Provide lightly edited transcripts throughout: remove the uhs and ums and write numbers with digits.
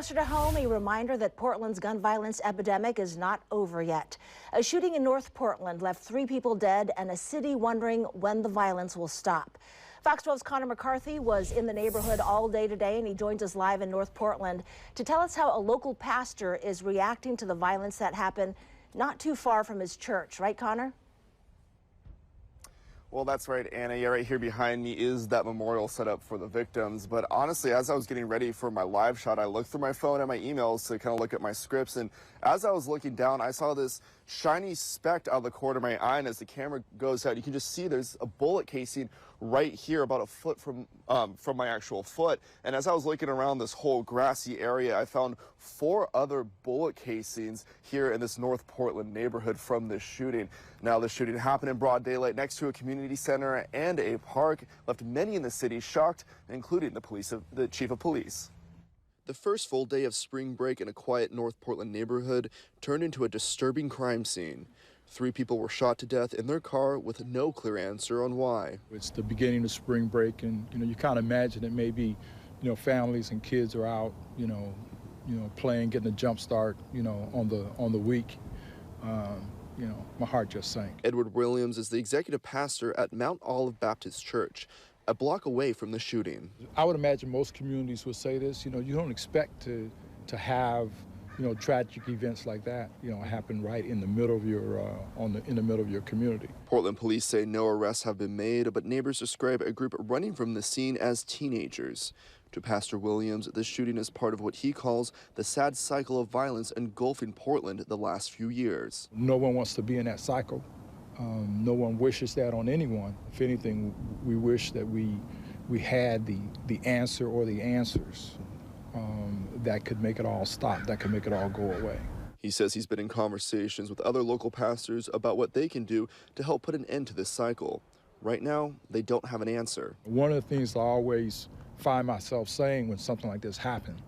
Closer to home, a reminder that Portland's gun violence epidemic is not over yet. A shooting in North Portland left 3 people dead and a city wondering when the violence will stop. Fox 12's Connor McCarthy was in the neighborhood all day today, and he joins us live in North Portland to tell us how a local pastor is reacting to the violence that happened not too far from his church. Right, Connor? Well, that's right, Anna. Yeah, right here behind me is that memorial set up for the victims. But honestly, as I was getting ready for my live shot, I looked through my phone and my emails to kind of look at my scripts. And as I was looking down, I saw this shiny speck out of the corner of my eye. And as the camera goes out, you can just see there's a bullet casing right here, about a foot from my actual foot. And as I was looking around this whole grassy area, I found 4 other bullet casings here in this North Portland neighborhood from this shooting. Now, the shooting happened in broad daylight next to a community center and a park, left many in the city shocked, including the chief of police. The first full day of spring break in a quiet North Portland neighborhood turned into a disturbing crime scene. 3 people were shot to death in their car with no clear answer on why. It's the beginning of spring break, and you kind of imagine that maybe families and kids are out playing, getting a jump start on the week. My heart just sank. Edward Williams is the executive pastor at Mount Olive Baptist Church, a block away from the shooting. I would imagine most communities would say this. You don't expect to have tragic events like that happen right in the middle of your in the middle of your community. Portland police say no arrests have been made, but neighbors describe a group running from the scene as teenagers. To Pastor Williams, the shooting is part of what he calls the sad cycle of violence engulfing Portland the last few years. No one wants to be in that cycle. No one wishes that on anyone. If anything, we wish that we had the answer or the answers that could make it all stop, that could make it all go away. He says he's been in conversations with other local pastors about what they can do to help put an end to this cycle. Right now, they don't have an answer. One of the things I always find myself saying when something like this happens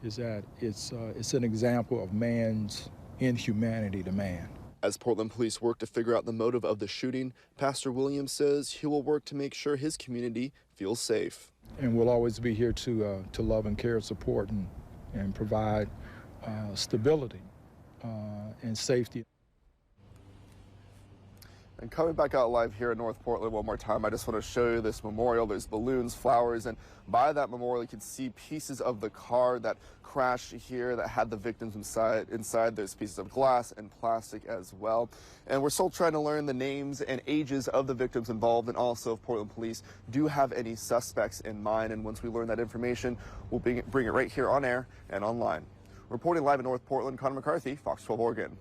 is that it's an example of man's inhumanity to man. As Portland police work to figure out the motive of the shooting, Pastor Williams says he will work to make sure his community feels safe. And we'll always be here to love and care and support and provide stability and safety. And coming back out live here in North Portland one more time, I just want to show you this memorial. There's balloons, flowers, and by that memorial you can see pieces of the car that crashed here that had the victims inside. There's pieces of glass and plastic as well. And we're still trying to learn the names and ages of the victims involved, and also if Portland police do have any suspects in mind. And once we learn that information, we'll bring it right here on air and online. Reporting live in North Portland, Connor McCarthy, Fox 12 Oregon.